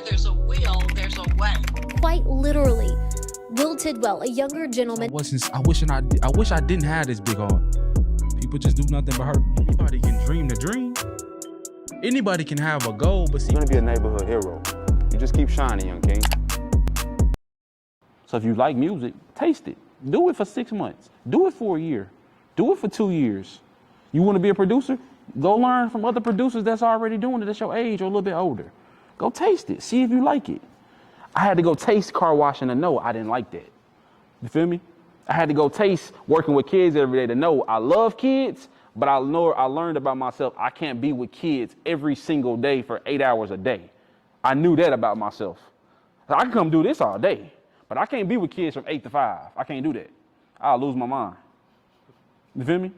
where there's a will, there's a way. Quite literally. Will Tidwell, a younger gentleman. I wish I didn't have this big heart. People just do nothing but hurt me. Anybody can dream the dream. Anybody can have a goal, but see, you're gonna be a neighborhood hero. You just keep shining, young king. So if you like music, taste it. Do it for 6 months. Do it for a year. Do it for 2 years. You wanna be a producer? Go learn from other producers that's already doing it at your age or a little bit older. Go taste it, see if you like it. I had to go taste car washing to know I didn't like that. You feel me? I had to go taste working with kids every day to know I love kids, but I learned about myself. I can't be with kids every single day for 8 hours a day. I knew that about myself. I can come do this all day, but I can't be with kids from 8 to 5. I can't do that. I'll lose my mind. You feel me?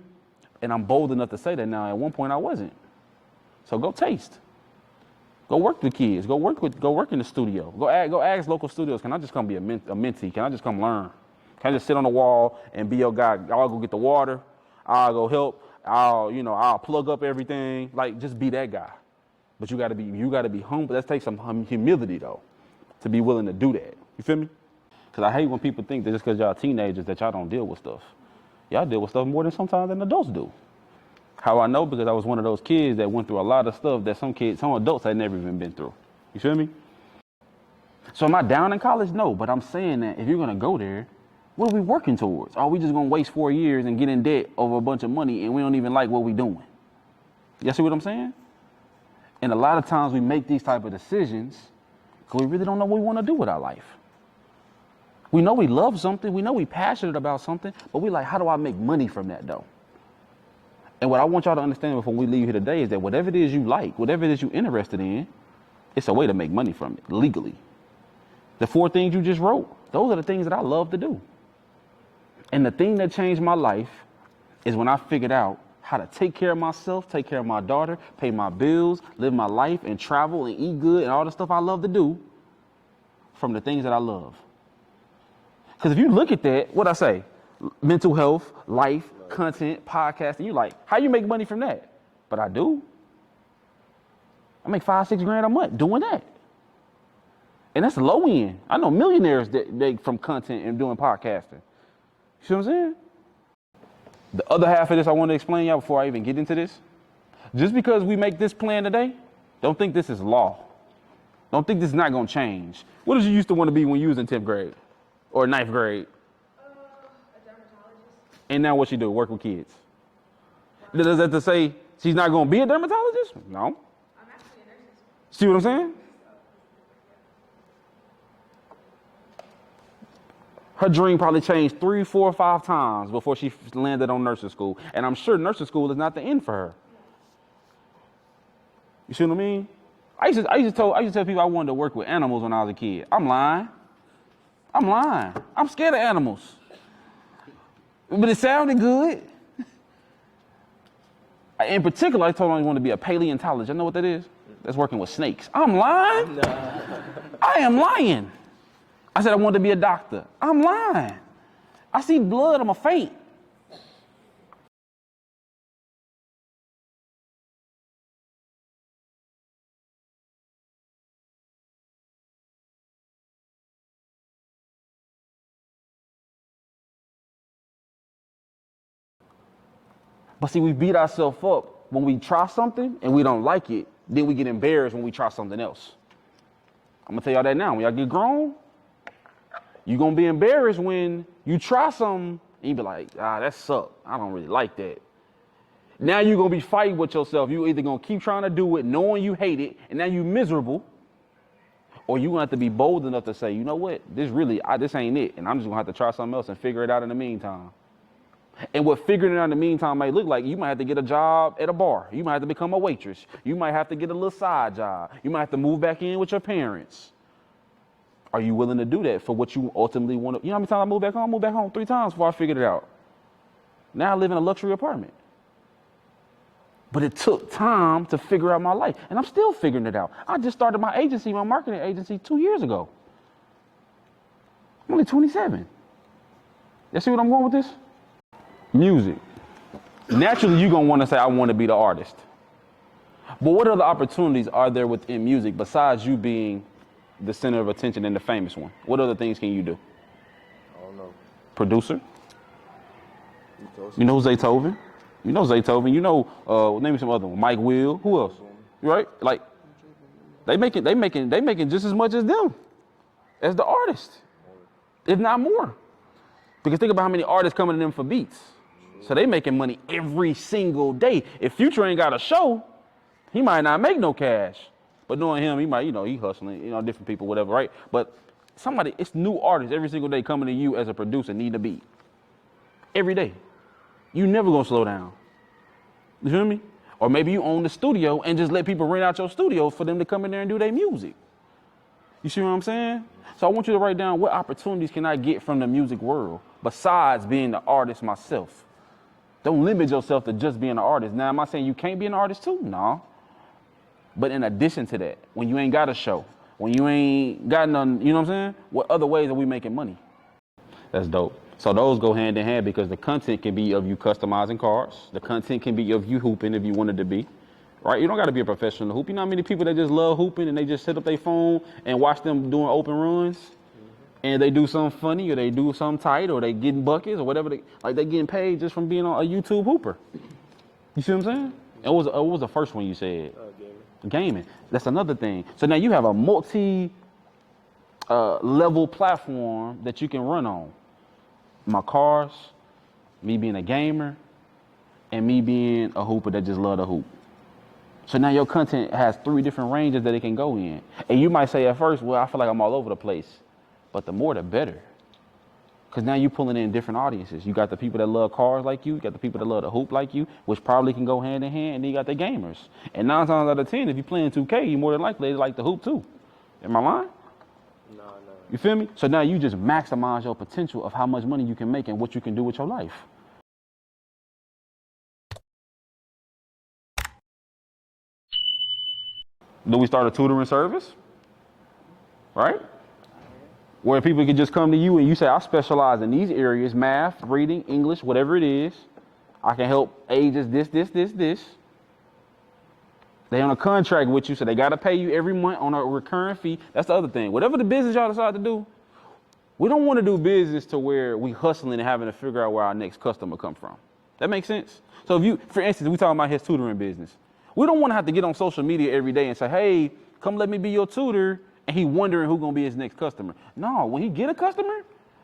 And I'm bold enough to say that now. At one point I wasn't. So go taste. Go work with kids. Go work in the studio. Go ask local studios, can I just come be a mentee? Can I just come learn? Can I just sit on the wall and be your guy? I'll go get the water. I'll go help. I'll plug up everything. Like, just be that guy. But you gotta be humble. That takes some humility though, to be willing to do that. You feel me? Because I hate when people think that just because y'all teenagers that y'all don't deal with stuff. Y'all deal with stuff more than sometimes than adults do. How I know? Because I was one of those kids that went through a lot of stuff that some adults had never even been through. You feel me? So am I down in college? No, but I'm saying that if you're gonna go there, what are we working towards? Are we just gonna waste 4 years and get in debt over a bunch of money and we don't even like what we're doing? You see what I'm saying? And a lot of times we make these type of decisions because we really don't know what we want to do with our life. We know we love something, we know we're passionate about something, but we like, how do I make money from that though? And what I want y'all to understand before we leave here today is that whatever it is you like, whatever it is you're interested in, it's a way to make money from it legally. The 4 things you just wrote, those are the things that I love to do. And the thing that changed my life is when I figured out how to take care of myself, take care of my daughter, pay my bills, live my life, and travel and eat good and all the stuff I love to do from the things that I love. Because if you look at that, what I say, mental health, life, content, podcasting, you like, how you make money from that? But I do. I make $5-6 grand a month doing that. And that's low end. I know millionaires that make from content and doing podcasting. You see what I'm saying? The other half of this I want to explain y'all before I even get into this. Just because we make this plan today, don't think this is law. Don't think this is not going to change. What did you used to want to be when you was in 10th grade or 9th grade? A dermatologist. And now what she do? Work with kids. Wow. Does that to say she's not going to be a dermatologist? No. I'm actually a nursing student. See what I'm saying? Her dream probably changed 3, 4, 5 times before she landed on nursing school. And I'm sure nursing school is not the end for her. You see what I mean? I used to tell people I wanted to work with animals when I was a kid. I'm lying. I'm scared of animals. But it sounded good. In particular, I told them I wanted to be a paleontologist. You know what that is? That's working with snakes. I'm lying. I am lying. I said I wanted to be a doctor. I'm lying. I see blood, I'm a faint. But see, we beat ourselves up when we try something and we don't like it. Then we get embarrassed when we try something else. I'm gonna tell y'all that now. When y'all get grown, you're gonna be embarrassed when you try something and you be like, that sucked. I don't really like that. Now you're gonna be fighting with yourself. You either gonna keep trying to do it knowing you hate it and now you miserable, or you gonna have to be bold enough to say, you know what, this ain't it. And I'm just gonna have to try something else and figure it out in the meantime. And what figuring it out in the meantime might look like, you might have to get a job at a bar. You might have to become a waitress. You might have to get a little side job. You might have to move back in with your parents. Are you willing to do that for what you ultimately want to? You know how many times I moved back home? I moved back home 3 times before I figured it out. Now I live in a luxury apartment. But it took time to figure out my life. And I'm still figuring it out. I just started my agency, my marketing agency 2 years ago. I'm only 27. You see what I'm going with this? Music. Naturally, you're going to want to say, I want to be the artist. But what other opportunities are there within music besides you being the center of attention and the famous one? What other things can you do? I don't know. Producer? You know Zaytoven? You know Zaytoven. You know, name me some other one. Mike Will. Who else? Right? Like, they making just as much as them, as the artist, if not more. Because think about how many artists coming to them for beats. So they making money every single day. If Future ain't got a show, he might not make no cash. But knowing him, he might, he hustling, different people, whatever, right? But it's new artists every single day coming to you as a producer, need a beat. Every day. You never gonna slow down. You feel me? Or maybe you own the studio and just let people rent out your studio for them to come in there and do their music. You see what I'm saying? So I want you to write down, what opportunities can I get from the music world besides being the artist myself? Don't limit yourself to just being an artist. Now, am I saying you can't be an artist too? No. But in addition to that, when you ain't got a show, when you ain't got none, you know what I'm saying? What other ways are we making money? That's dope. So those go hand in hand because the content can be of you customizing cars. The content can be of you hooping if you wanted to be, right? You don't got to be a professional hoop. You know how many people that just love hooping and they just set up their phone and watch them doing open runs, and they do something funny or they do something tight or they getting buckets or whatever. They getting paid just from being a YouTube hooper. You see what I'm saying? What was the first one you said? Gaming. That's another thing. So now you have a multi-level platform that you can run on. My cars, me being a gamer, and me being a hooper that just love to hoop. So now your content has 3 different ranges that it can go in. And you might say at first, well, I feel like I'm all over the place. But the more the better. Because now you're pulling in different audiences. You got the people that love cars like you got the people that love to hoop like you, which probably can go hand in hand, and then you got the gamers. And 9 times out of 10, if you're playing 2K, you more than likely like to hoop too. Am I lying? No. You feel me? So now you just maximize your potential of how much money you can make and what you can do with your life. Do we start a tutoring service? Right? Where people can just come to you and you say, I specialize in these areas, math, reading, English, whatever it is. I can help ages this. They on a contract with you, so they got to pay you every month on a recurring fee. That's the other thing. Whatever the business y'all decide to do, we don't want to do business to where we hustling and having to figure out where our next customer come from. That makes sense? So if you, for instance, we talking about his tutoring business. We don't want to have to get on social media every day and say, hey, come let me be your tutor. And he wondering who's going to be his next customer. No, when he get a customer,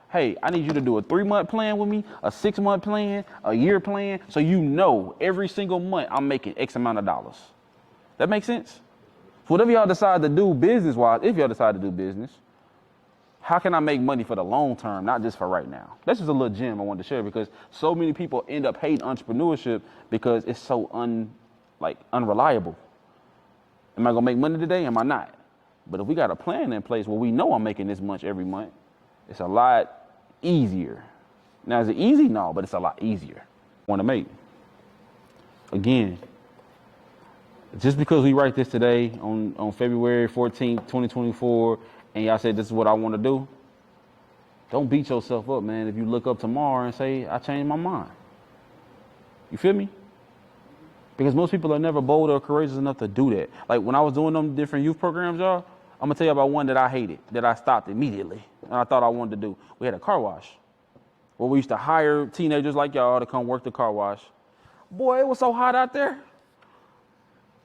hey, I need you to do a 3-month plan with me, a 6-month plan, a year plan. So you know every single month I'm making X amount of dollars. That makes sense? So whatever y'all decide to do business-wise, if y'all decide to do business, how can I make money for the long term, not just for right now? That's just a little gem I wanted to share because so many people end up hating entrepreneurship because it's so unreliable. Am I going to make money today? Am I not? But if we got a plan in place where we know I'm making this much every month, it's a lot easier. Now, is it easy? No, but it's a lot easier. Want to make. Again, just because we write this today on February 14th, 2024, and y'all say this is what I want to do, don't beat yourself up, man, if you look up tomorrow and say, I changed my mind. You feel me? Because most people are never bold or courageous enough to do that. Like when I was doing them different youth programs, y'all, I'm going to tell you about one that I hated, that I stopped immediately, and I thought I wanted to do. We had a car wash where we used to hire teenagers like y'all to come work the car wash. Boy, it was so hot out there.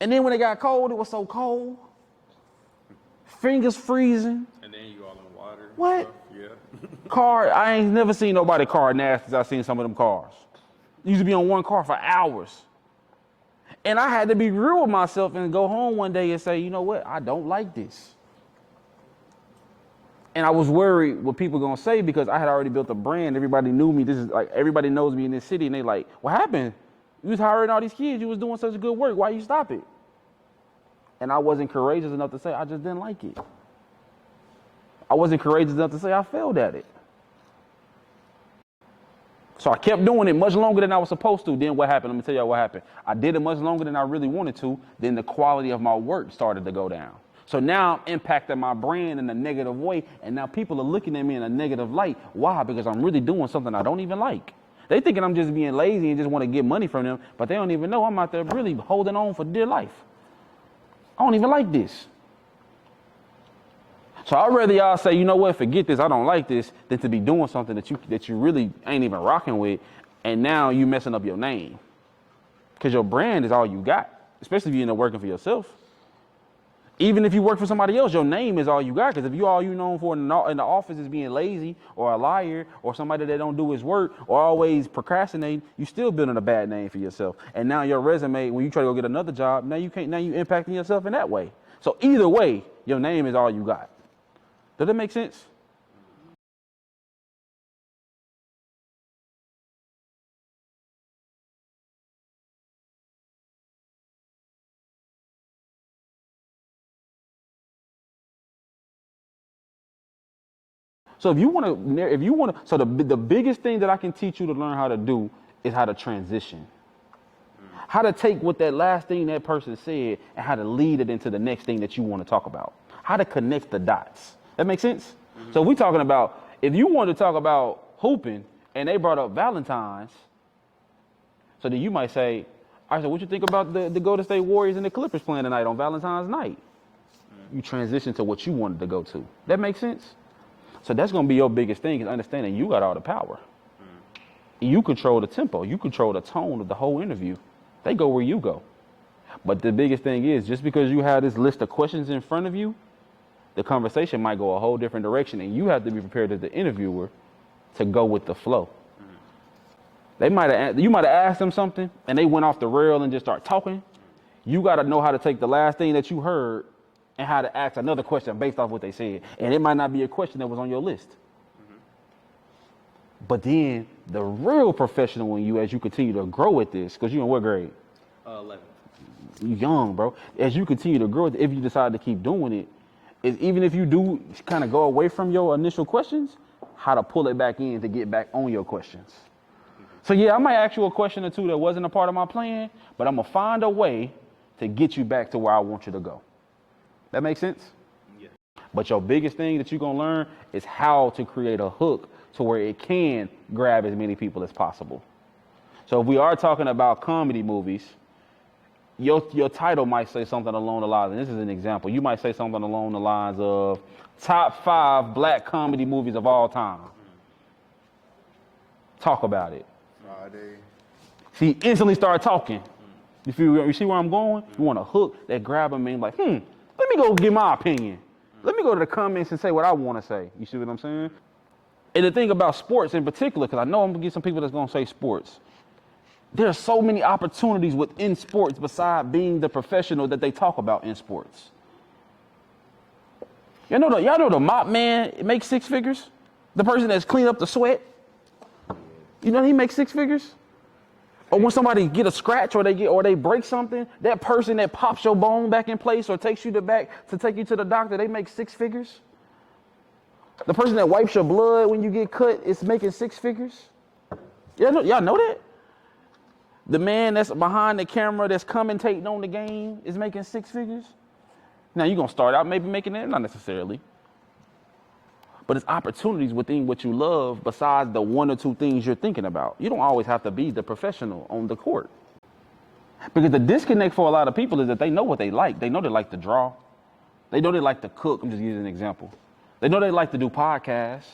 And then when it got cold, it was so cold. Fingers freezing. And then you all in water. What? Stuff. Yeah. Car, I ain't never seen nobody car nasty as I seen some of them cars. Used to be on one car for hours. And I had to be real with myself and go home one day and say, you know what? I don't like this. And I was worried what people gonna say because I had already built a brand. Everybody knew me. This is like, everybody knows me in this city. And they like, what happened? You was hiring all these kids. You was doing such good work. Why you stop it? And I wasn't courageous enough to say I just didn't like it. I wasn't courageous enough to say I failed at it. So I kept doing it much longer than I was supposed to. Then what happened? Let me tell y'all what happened. I did it much longer than I really wanted to. Then the quality of my work started to go down. So now I'm impacting my brand in a negative way. And now people are looking at me in a negative light. Why? Because I'm really doing something I don't even like. They thinking I'm just being lazy and just want to get money from them. But they don't even know I'm out there really holding on for dear life. I don't even like this. So I'd rather y'all say, you know what, forget this, I don't like this, than to be doing something that you really ain't even rocking with, and now you messing up your name. Because your brand is all you got, especially if you're in working for yourself. Even if you work for somebody else, your name is all you got. Because if you all you known for in the office is being lazy or a liar or somebody that don't do his work or always procrastinating, you still building a bad name for yourself. And now your resume, when you try to go get another job, now you impacting yourself in that way. So either way, your name is all you got. Does that make sense? So so the biggest thing that I can teach you to learn how to do is how to transition. How to take what that last thing that person said and how to lead it into the next thing that you want to talk about. How to connect the dots. That makes sense? So we talking about, if you want to talk about hooping and they brought up Valentine's, so then you might say, all right, so what you think about the Golden State Warriors and the Clippers playing tonight on Valentine's night? You transition to what you wanted to go to. That makes sense? So that's going to be your biggest thing, is understanding you got all the power. You control the tempo. You control the tone of the whole interview. They go where you go. But the biggest thing is, just because you have this list of questions in front of you, the conversation might go a whole different direction, and you have to be prepared as the interviewer to go with the flow. You might have asked them something, and they went off the rail and just start talking. You got to know how to take the last thing that you heard and how to ask another question based off what they said. And it might not be a question that was on your list. But then the real professional in you, as you continue to grow with this, because you're in what grade? 11th. You young, bro. As you continue to grow, if you decide to keep doing it, is even if you do kind of go away from your initial questions, how to pull it back in to get back on your questions. So yeah, I might ask you a question or two that wasn't a part of my plan, but I'm going to find a way to get you back to where I want you to go. That makes sense? Yeah. But your biggest thing that you're going to learn is how to create a hook to where it can grab as many people as possible. So if we are talking about comedy movies, your title might say something along the lines, and this is an example, you might say something along the lines of top 5 black comedy movies of all time. Talk about it. Friday. See, instantly start talking. You see where I'm going? You want a hook that grab them and like, let me go give my opinion. Let me go to the comments and say what I want to say. You see what I'm saying? And the thing about sports in particular, because I know I'm going to get some people that's going to say sports. There are so many opportunities within sports besides being the professional that they talk about in sports. Y'all know the mop man makes 6 figures? The person that's cleaned up the sweat? You know he makes 6 figures? Or when somebody get a scratch or they break something, that person that pops your bone back in place or takes you to take you to the doctor, they make 6 figures. The person that wipes your blood when you get cut is making 6 figures. Y'all know that? The man that's behind the camera that's commentating on the game is making 6 figures. Now you're gonna start out maybe making that, not necessarily. But it's opportunities within what you love besides the 1 or 2 things you're thinking about. You don't always have to be the professional on the court. Because the disconnect for a lot of people is that they know what they like. They know they like to draw. They know they like to cook. I'm just using an example. They know they like to do podcasts.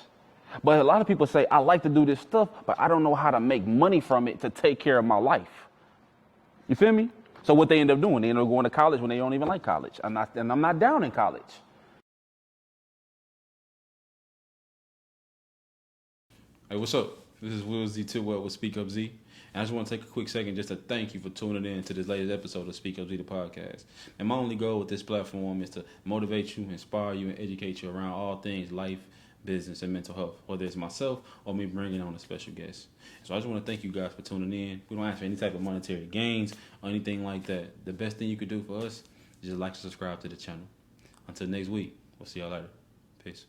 But a lot of people say, I like to do this stuff, but I don't know how to make money from it to take care of my life. You feel me? So what they end up doing, they end up going to college when they don't even like college. And I'm not down in college. Hey, what's up? This is Will Z Tidwell with SpeakUPZee. And I just want to take a quick second just to thank you for tuning in to this latest episode of SpeakUPZee, the podcast. And my only goal with this platform is to motivate you, inspire you, and educate you around all things life, business, and mental health, whether it's myself or me bringing on a special guest. So I just want to thank you guys for tuning in. We don't ask for any type of monetary gains or anything like that. The best thing you could do for us is just like and subscribe to the channel. Until next week, we'll see y'all later. Peace.